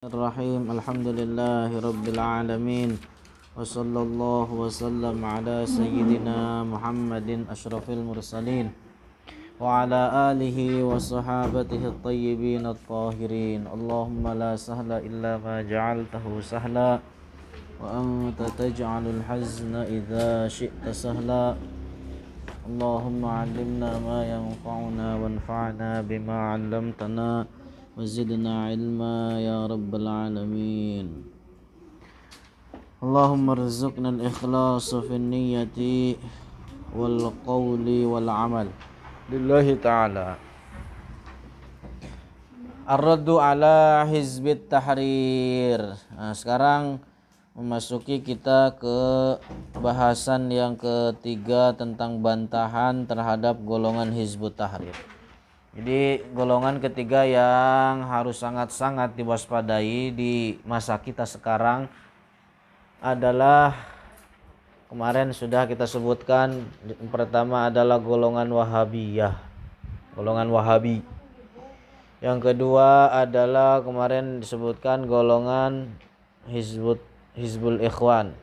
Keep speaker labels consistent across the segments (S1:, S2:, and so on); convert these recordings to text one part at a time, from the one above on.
S1: Bismillahirrahmanirrahim. Alhamdulillahi rabbil alamin. Wa sallallahu wa sallam ala sayyidina Muhammadin asyrafil mursalin wa ala alihi wa sahabatihi at-tayyibin at-tahirin. Allahumma la sahla illa ma ja'altahu sahla wa anta taj'alul hazna idza syi'ta sahla. Allahumma 'allimna ma yanfa'una wanfa'na bima 'allamtana وزدنا علما يا رب العالمين. اللهم ارزقنا الإخلاص في النية والقول والعمل لله تعالى. Ar-raddu ala Hizbut Tahrir. Nah, sekarang memasuki kita ke bahasan yang ketiga tentang bantahan terhadap golongan Hizbut Tahrir. Jadi golongan ketiga yang harus sangat-sangat diwaspadai di masa kita sekarang adalah, kemarin sudah kita sebutkan, yang pertama adalah golongan Wahabiyah, golongan Wahabi. Yang kedua adalah kemarin disebutkan golongan Hizbul Ikhwan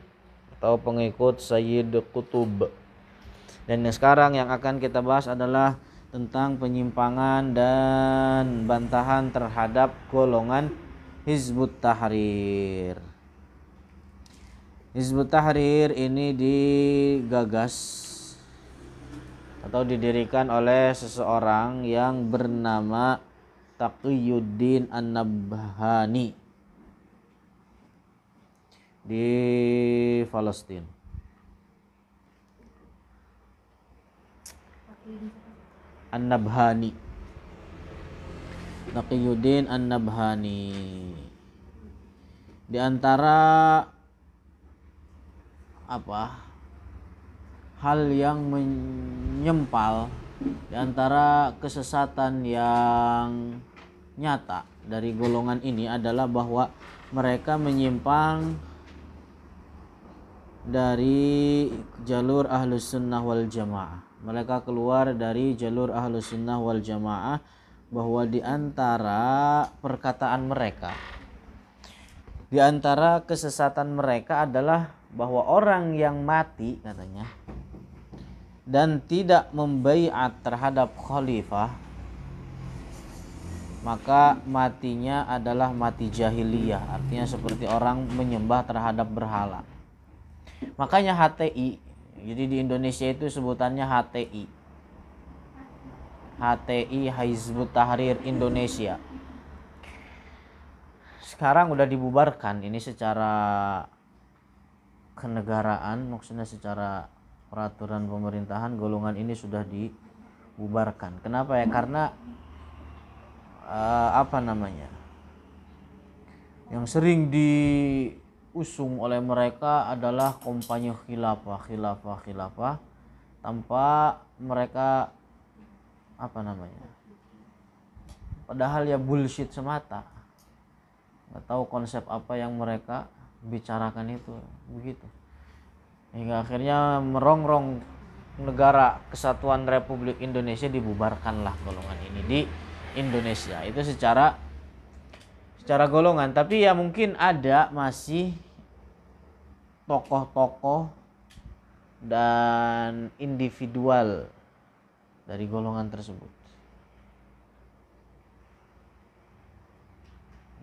S1: atau pengikut Sayyid Qutub. Dan yang sekarang yang akan kita bahas adalah tentang penyimpangan dan bantahan terhadap golongan Hizbut Tahrir. Hizbut Tahrir ini digagas atau didirikan oleh seseorang yang bernama Taqiyuddin An-Nabhani di Palestina. An-Nabhani, Taqiyuddin An-Nabhani. Di antara hal yang menyempal, di antara kesesatan yang nyata dari golongan ini adalah bahwa mereka menyimpang dari jalur Ahlus Sunnah wal Jamaah. Mereka keluar dari jalur Ahlus Sunnah wal Jamaah, bahwa di antara perkataan mereka, di antara kesesatan mereka adalah bahwa orang yang mati, katanya, dan tidak membaiat terhadap khalifah, maka matinya adalah mati jahiliyah, artinya seperti orang menyembah terhadap berhala. Makanya HTI, jadi di Indonesia itu sebutannya HTI, Hizbut Tahrir Indonesia. Sekarang udah dibubarkan ini secara kenegaraan, maksudnya secara peraturan pemerintahan golongan ini sudah dibubarkan. Kenapa ya? Karena yang sering diusung oleh mereka adalah kampanye khilafah tanpa mereka padahal ya bullshit semata, nggak tahu konsep apa yang mereka bicarakan itu begitu, hingga akhirnya merongrong negara Kesatuan Republik Indonesia. Dibubarkanlah golongan ini di Indonesia itu secara golongan. Tapi ya mungkin ada masih tokoh-tokoh dan individual dari golongan tersebut.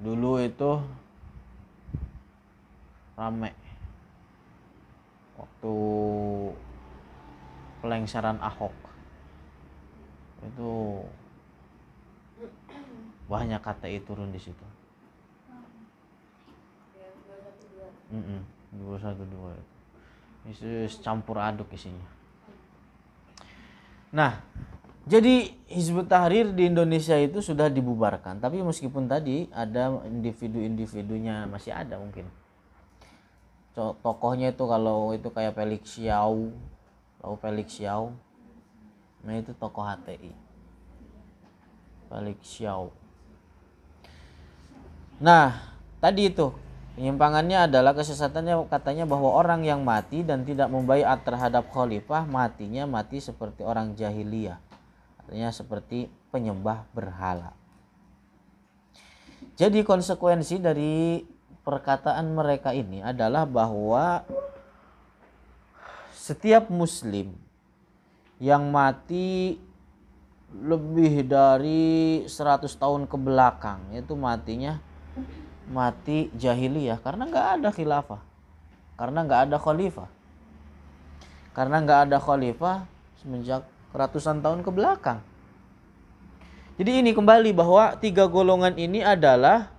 S1: Dulu itu rame waktu pelengseran Ahok, itu banyak KTI turun di situ. 212 itu campur aduk isinya. Nah, jadi Hizbut Tahrir di Indonesia itu sudah dibubarkan, tapi meskipun tadi ada individu-individunya masih ada mungkin. Tokohnya itu kalau itu kayak Felix Xiao, tahu Felix Xiao? Nah itu tokoh HTI, Felix Xiao. Nah, tadi itu penyimpangannya adalah kesesatannya, katanya bahwa orang yang mati dan tidak membaiat terhadap khalifah, matinya mati seperti orang jahiliyah, artinya seperti penyembah berhala. Jadi konsekuensi dari perkataan mereka ini adalah bahwa setiap muslim yang mati lebih dari 100 tahun ke belakang itu matinya mati jahiliyah, karena nggak ada khilafah, karena nggak ada khalifah, karena nggak ada khalifah semenjak ratusan tahun ke belakang. Jadi ini kembali bahwa tiga golongan ini adalah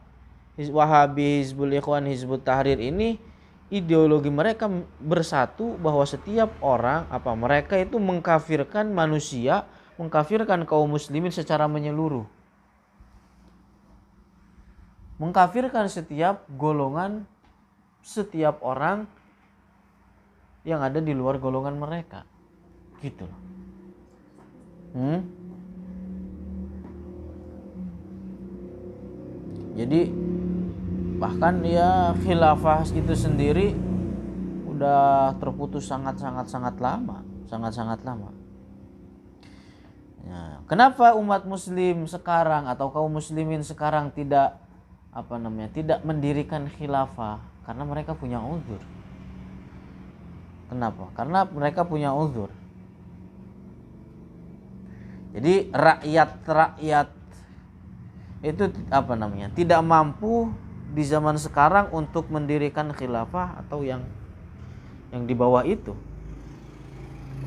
S1: Wahabi, Hizbul Ikhwan, Hizbut Tahrir ini ideologi mereka bersatu bahwa setiap orang mereka itu mengkafirkan manusia, mengkafirkan kaum muslimin secara menyeluruh. Mengkafirkan setiap golongan, setiap orang yang ada di luar golongan mereka. Gitu loh. Jadi bahkan ya khilafah itu sendiri udah terputus sangat lama. Ya, kenapa umat muslim sekarang atau kaum muslimin sekarang tidak tidak mendirikan khilafah? Karena mereka punya uzur. Kenapa? Karena mereka punya uzur. Jadi rakyat itu tidak mampu di zaman sekarang untuk mendirikan khilafah atau yang di bawah itu.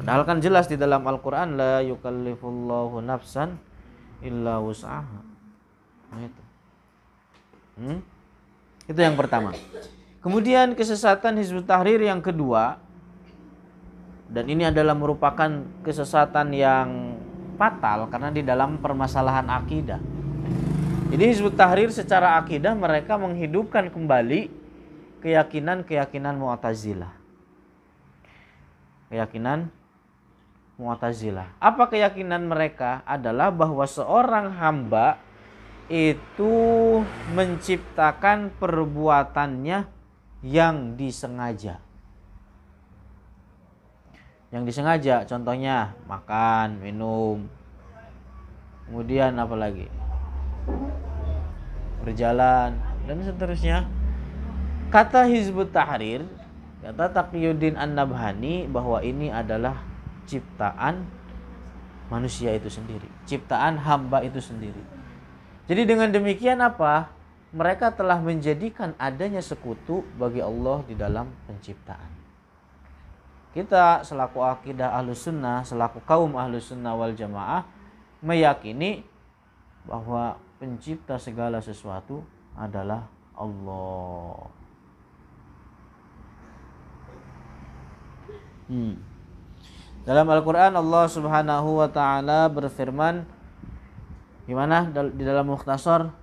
S1: Padahal kan jelas di dalam Al-Qur'an, la yukallifullahu nafsan illa wus'aha. Nah, itu. Itu yang pertama. Kemudian kesesatan Hizbut Tahrir yang kedua, dan ini adalah merupakan kesesatan yang fatal karena di dalam permasalahan akidah. Jadi Hizbut Tahrir secara akidah mereka menghidupkan kembali keyakinan Mu'tazilah. Keyakinan Mu'tazilah. Apa keyakinan mereka? Adalah bahwa seorang hamba itu menciptakan perbuatannya yang disengaja. Yang disengaja contohnya makan, minum. Kemudian apa lagi? Berjalan dan seterusnya. Kata Hizbut Tahrir, kata Taqiyuddin An-Nabhani bahwa ini adalah ciptaan manusia itu sendiri, ciptaan hamba itu sendiri. Jadi dengan demikian mereka telah menjadikan adanya sekutu bagi Allah di dalam penciptaan. Kita selaku akidah Ahlus Sunnah, selaku kaum Ahlus Sunnah wal Jamaah meyakini bahwa pencipta segala sesuatu adalah Allah. Dalam Al-Quran Allah Subhanahu wa ta'ala berfirman, gimana di dalam Mukhtasar,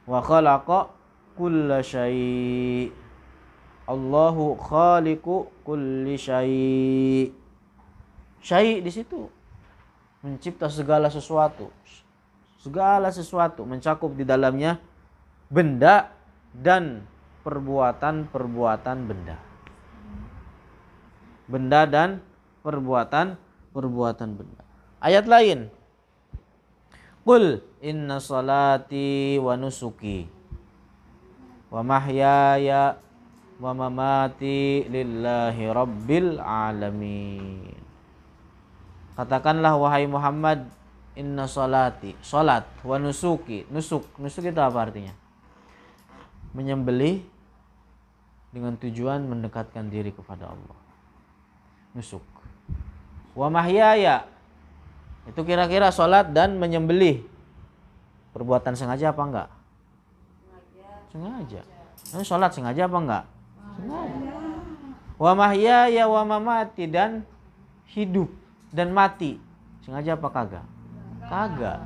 S1: wa khalaqa kulla syai', Allahu khaliqu kulli syai'. Syai' di situ mencipta segala sesuatu. Segala sesuatu mencakup di dalamnya benda dan perbuatan-perbuatan benda. Benda dan perbuatan benda. Ayat lain, qul inna salati wa nusuki wa mahyaya wa mamati lillahi rabbil alamin. Katakanlah wahai Muhammad, inna salati, salat, wa nusuki, nusuk itu apa artinya? Menyembelih dengan tujuan mendekatkan diri kepada Allah. Nusuk. Wa mahyaya, itu kira-kira salat dan menyembelih perbuatan sengaja apa enggak? Sengaja. Salat sengaja apa enggak? Sengaja. Wa mahyaya wa mamati, dan hidup dan mati sengaja apa kagak? Kagak.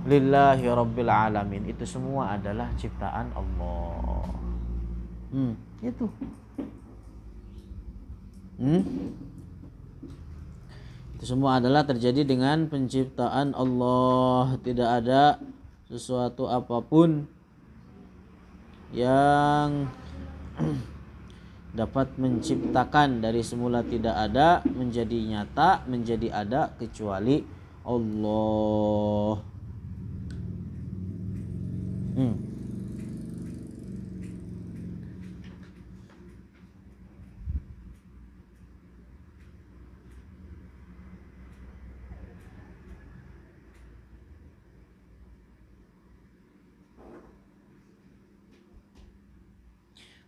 S1: Lillahi rabbil alamin, itu semua adalah ciptaan Allah. Itu. Itu semua adalah terjadi dengan penciptaan Allah. Tidak ada sesuatu apapun yang dapat menciptakan dari semula tidak ada menjadi nyata, menjadi ada kecuali Allah. Hmm.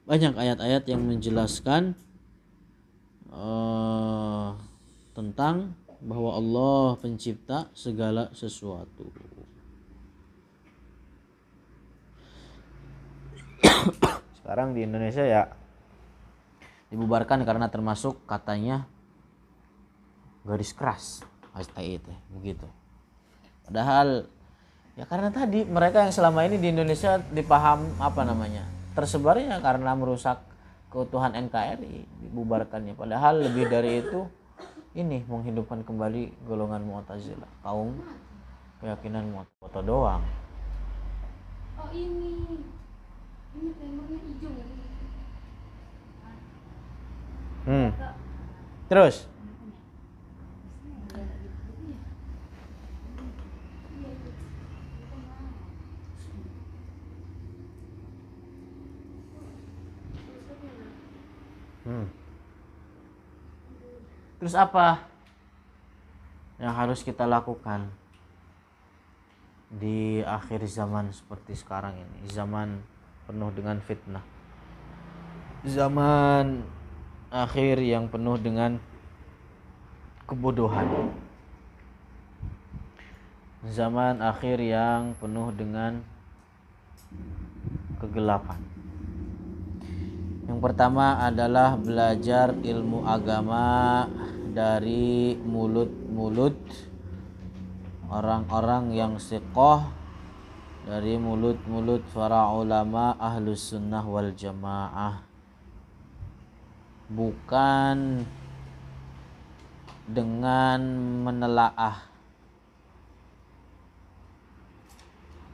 S1: Banyak ayat-ayat yang menjelaskan tentang bahwa Allah pencipta segala sesuatu. Sekarang di Indonesia ya dibubarkan karena termasuk katanya garis keras HTI itu begitu. Padahal ya karena tadi mereka yang selama ini di Indonesia dipaham tersebarnya karena merusak keutuhan NKRI dibubarkannya. Padahal lebih dari itu ini menghidupkan kembali golongan Mu'tazilah, kaum keyakinan Mu'tazilah doang.
S2: Oh ini tembaknya hijau ya.
S1: Terus Terus apa yang harus kita lakukan di akhir zaman seperti sekarang ini? Zaman penuh dengan fitnah. Zaman akhir yang penuh dengan kebodohan. Zaman akhir yang penuh dengan kegelapan. Yang pertama adalah belajar ilmu agama dari mulut-mulut orang-orang yang siqah, dari mulut-mulut para ulama ahlus sunnah wal jamaah, bukan dengan menelaah,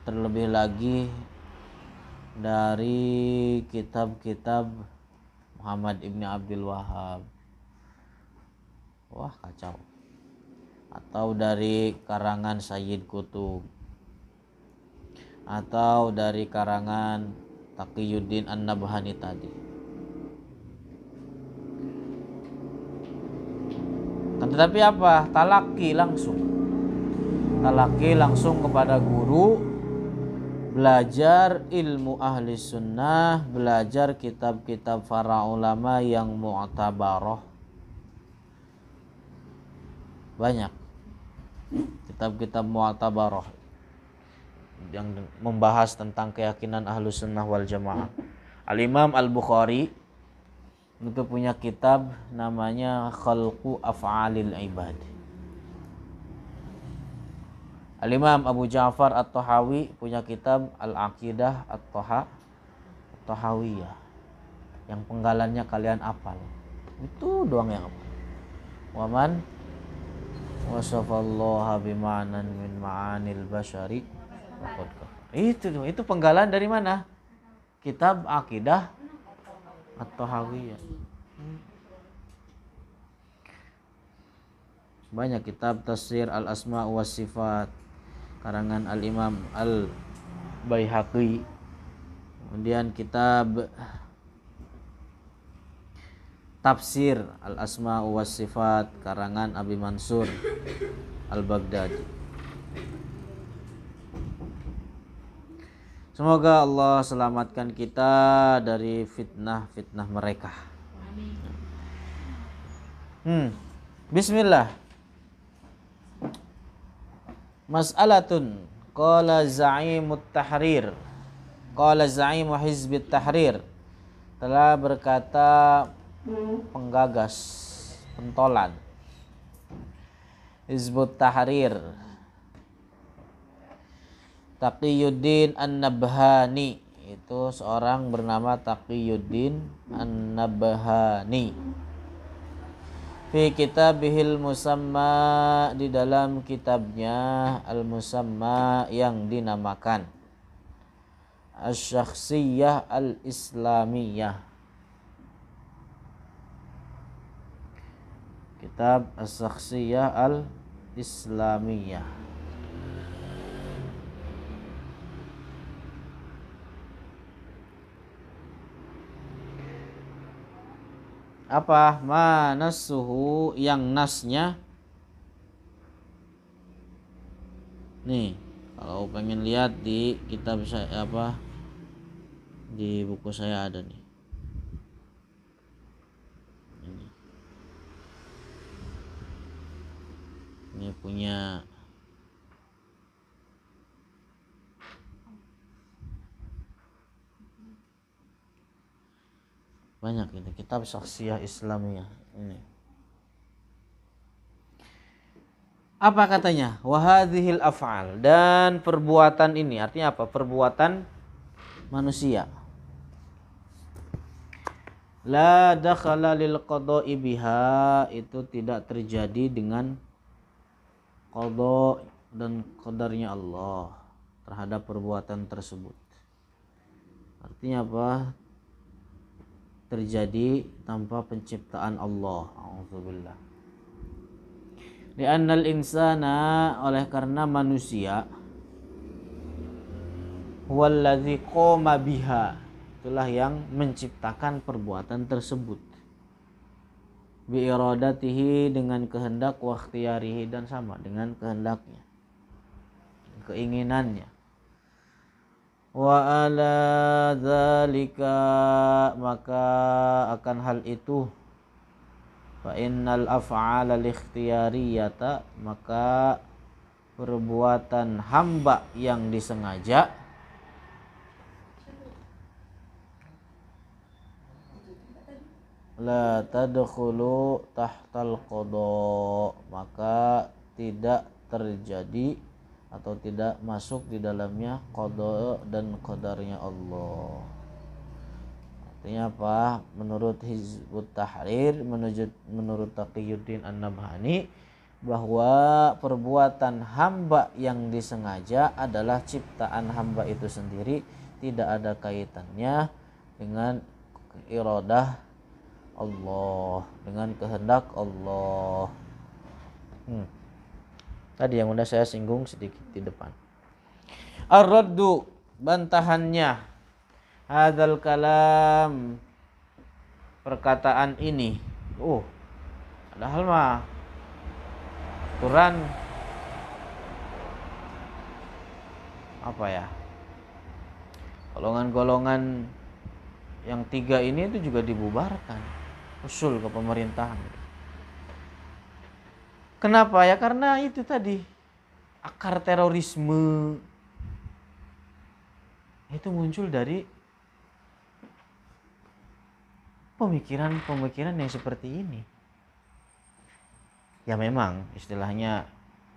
S1: terlebih lagi dari kitab-kitab Muhammad ibn Abdul Wahhab. Wah kacau. Atau dari karangan Sayyid Qutub, atau dari karangan Taqiyuddin An-Nabhani tadi. Tetapi apa? Talaki langsung kepada guru, belajar ilmu ahli sunnah, belajar kitab-kitab para ulama yang mu'tabarah. Banyak kitab-kitab mu'tabarah yang membahas tentang keyakinan ahli sunnah wal jamaah. Al-Imam Al-Bukhari itu punya kitab namanya Khalqu Af'alil Ibad. Al-Imam Abu Ja'far At-Tahawi punya kitab Al-Aqidah At-Tahawiyah, yang penggalannya kalian hafal. Itu doang yang hafal. Waman wasafallaha bima'nan min ma'anil basyari. Itu penggalan dari mana? Kitab Aqidah At-Tahawiyah. Banyak kitab tafsir Al-Asma' was Sifat karangan Al-Imam Al-Baihaqi. Kemudian kitab tafsir Al-Asma' was Sifat karangan Abi Mansur Al-Baghdadi. Semoga Allah selamatkan kita dari fitnah-fitnah mereka. Bismillah. Mas'alatun qala za'imut tahrir, qala za'imu hizbit tahrir, telah berkata penggagas pentolan Hizbut Tahrir, Taqiyuddin An-Nabhani, itu seorang bernama Taqiyuddin An-Nabhani, fi kitabihil musamma, di dalam kitabnya al-musamma yang dinamakan Asy-Syakhsiyah Al-Islamiyah, kitab Asy-Syakhsiyah Al-Islamiyah. Apa? Manassuhu, yang nasnya. Nih, kalau pengen lihat di kitab saya apa, di buku saya ada nih. Ini punya banyak ini kitab Syakhsiyah Islamiyah ini. Apa katanya? Wahadhil af'al, dan perbuatan ini artinya apa? Perbuatan manusia. La dakhala lil qada'i biha, itu tidak terjadi dengan qada dan qadarnya Allah terhadap perbuatan tersebut. Artinya apa? Terjadi tanpa penciptaan Allah. Auzubillah. Li'annal insana, oleh karena manusia, huwallazi qoma biha, itulah yang menciptakan perbuatan tersebut. Bi iradatihi, dengan kehendak, wa ikhtiyarihi, dan sama dengan kehendaknya, keinginannya. Wa ala dzalika, maka akan hal itu, fa innal af'ala al-ikhtiyariyata, maka perbuatan hamba yang disengaja, la tadkhulu tahtal qada, maka tidak terjadi atau tidak masuk di dalamnya qada dan qadarnya Allah. Artinya apa? Menurut Hizbut Tahrir, menurut Taqiyuddin An-Nabhani, bahwa perbuatan hamba yang disengaja adalah ciptaan hamba itu sendiri, tidak ada kaitannya dengan iradah Allah, dengan kehendak Allah. Tadi yang udah saya singgung sedikit di depan. Ar-raddu, bantahannya, hadzal kalam, perkataan ini. Padahal mah aturan apa ya? Golongan-golongan yang 3 ini itu juga dibubarkan, usul ke pemerintahan. Kenapa ya? Karena itu tadi, akar terorisme itu muncul dari pemikiran-pemikiran yang seperti ini. Ya memang istilahnya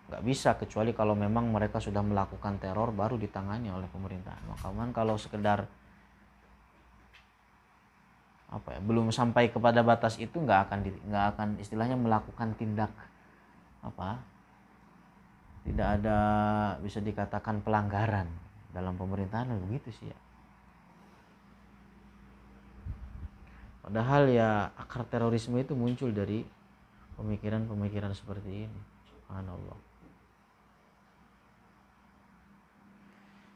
S1: nggak bisa, kecuali kalau memang mereka sudah melakukan teror baru ditangani oleh pemerintah. Maka kalau sekedar apa ya, belum sampai kepada batas itu, nggak akan istilahnya melakukan tindak apa, tidak ada bisa dikatakan pelanggaran dalam pemerintahan, begitu sih ya. Padahal ya akar terorisme itu muncul dari pemikiran-pemikiran seperti ini. Subhanallah.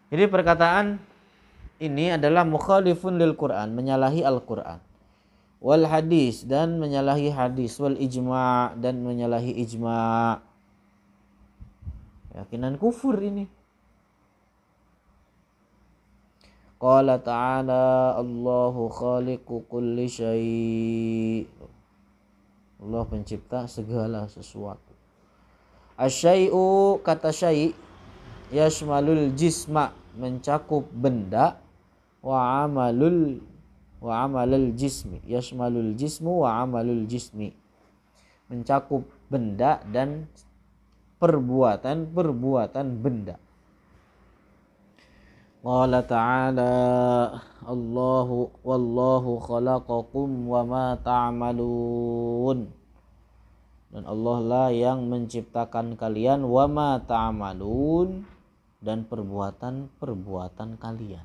S1: Jadi perkataan ini adalah mukhalifun lil Quran, menyalahi Al-Quran, wal hadis, dan menyalahi hadis, wal ijma', dan menyalahi ijma'. Keyakinan kufur ini. Qala ta'ala Allahu khaliqu kulli syai', Allah pencipta segala sesuatu. Asyai'u, kata syai' yashmalul jisma, mencakup benda, wa amalul jismi, yashmalul jismu wa amalul jismi, mencakup benda dan perbuatan benda. Qala ta'ala wallahu khalaqakum wa ma ta'malun, dan Allah lah yang menciptakan kalian, wa ma ta'malun, dan perbuatan kalian.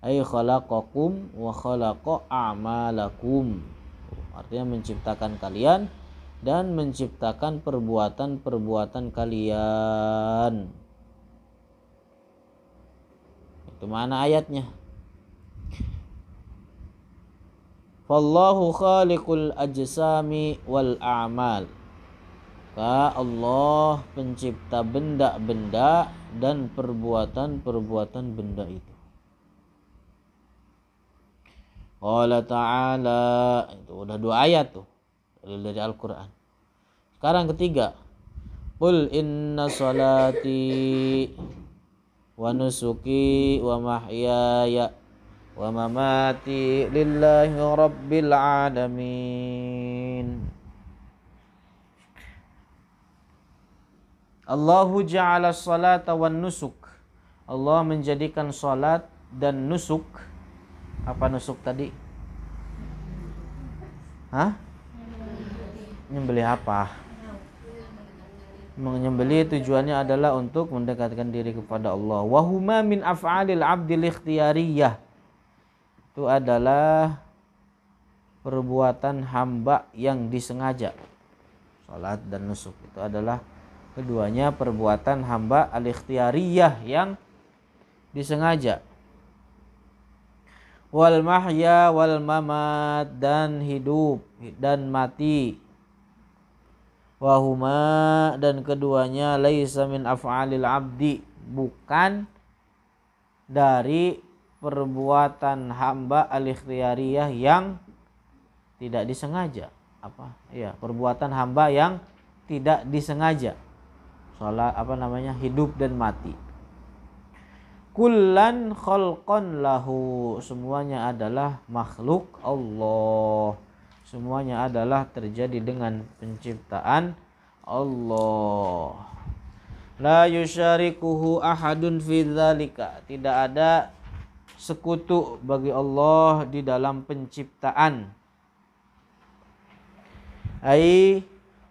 S1: Ay khalaqakum wa khalaqa a'malakum, artinya menciptakan kalian dan menciptakan perbuatan kalian. Itu mana ayatnya? Fallahu khaliqul ajsami wal a'mal. Maka Allah pencipta benda-benda dan perbuatan-perbuatan benda itu. Qala ta'ala, itu udah 2 ayat tuh dari Al-Qur'an. Sekarang ketiga. Qul inna salati wa nusuki wa mahyaya wa mamati lillahi rabbil alamin. Allahu ja'ala salata wan nusuk. Allah menjadikan salat dan nusuk. Apa nusuk tadi? Hah? Menyembelih apa? Menyembelih tujuannya adalah untuk mendekatkan diri kepada Allah. Wa huma min af'alil 'abdil ikhtiyariyah. Itu adalah perbuatan hamba yang disengaja. Salat dan nusuk itu adalah keduanya perbuatan hamba al-ikhtiyariyah yang disengaja. Wal mahya wal mamat, dan hidup dan mati. Wahuma, dan keduanya laisa min af'alil abdi, bukan dari perbuatan hamba al-ikhtiyariyah yang tidak disengaja. Apa? Ya, perbuatan hamba yang tidak disengaja. Salat hidup dan mati. Kullan khalqan lahu, semuanya adalah makhluk Allah. Semuanya adalah terjadi dengan penciptaan Allah. La yusyarikuhu ahadun fi dzalika, tidak ada sekutu bagi Allah di dalam penciptaan. Ai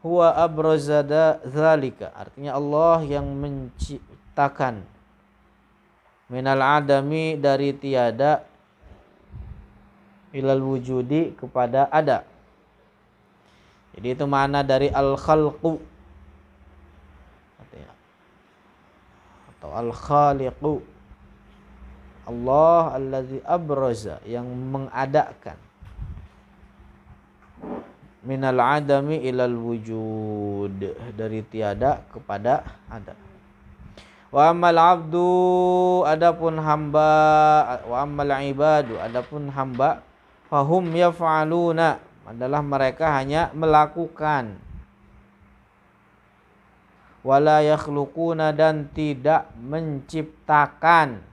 S1: huwa abrazada dzalika, artinya Allah yang menciptakan minal adami, dari tiada, ilal wujudi, kepada ada. Jadi itu makna dari al-khalqu atau al-khaliqu. Allah allazi abraza, yang mengadakan, minal adami ilal wujud, dari tiada kepada ada. Wa ammal abdu, adapun hamba, wa ammal ibadu, adapun hamba, fahum yaf'aluna, adalah mereka hanya melakukan, wala yakhluquna, dan tidak menciptakan.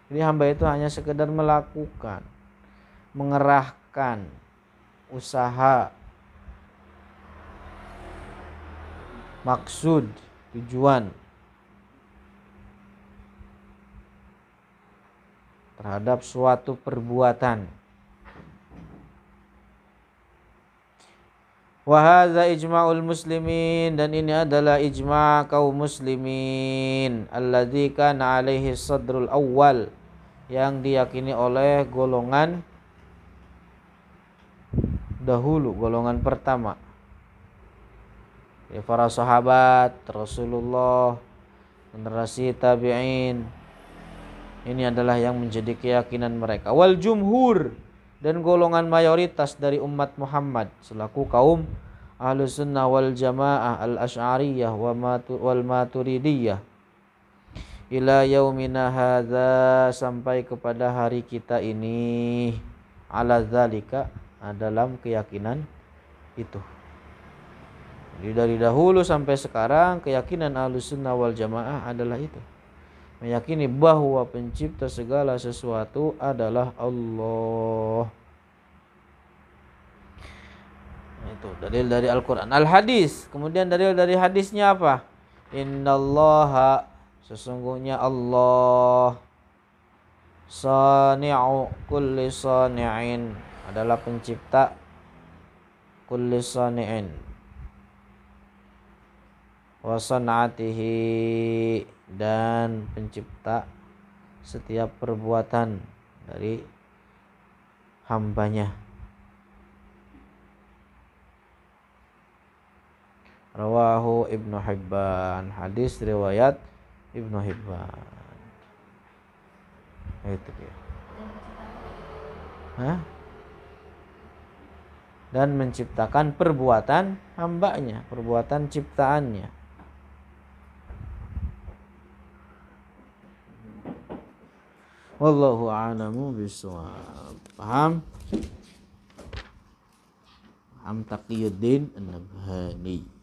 S1: Jadi hamba itu hanya sekedar melakukan, mengerahkan usaha, maksud, tujuan terhadap suatu perbuatan. Wa hadza ijma'ul muslimin, dan ini adalah ijma' kaum muslimin, alladzi kana alaihi sadrul awal, yang diyakini oleh golongan dahulu, golongan pertama, ya, para sahabat Rasulullah, generasi tabi'in. Ini adalah yang menjadi keyakinan mereka. Wal jumhur, dan golongan mayoritas dari umat Muhammad selaku kaum Ahlus Sunnah wal Jamaah al-Asy'ariyah wal Maturidiyah ila yaumina hadza, sampai kepada hari kita ini, ala dzalika, dalam keyakinan itu. Jadi dari dahulu sampai sekarang keyakinan Ahlus Sunnah wal Jamaah adalah itu, meyakini bahwa pencipta segala sesuatu adalah Allah. Itu dalil dari Al-Quran. Al-Hadis, kemudian dalil dari hadisnya apa? Innallaha, sesungguhnya Allah, sani'u kulli sani'in, adalah pencipta kulli sani'in, wa san'atihi, dan pencipta setiap perbuatan dari hambanya. Rawahu Ibnu Hibban, hadis riwayat Ibnu Hibban. Itu dia. Hah? Dan menciptakan perbuatan hambanya, perbuatan ciptaannya. Wallahu a'lamu bishawab. Paham? Paham Taqiyuddin An-Nabhani.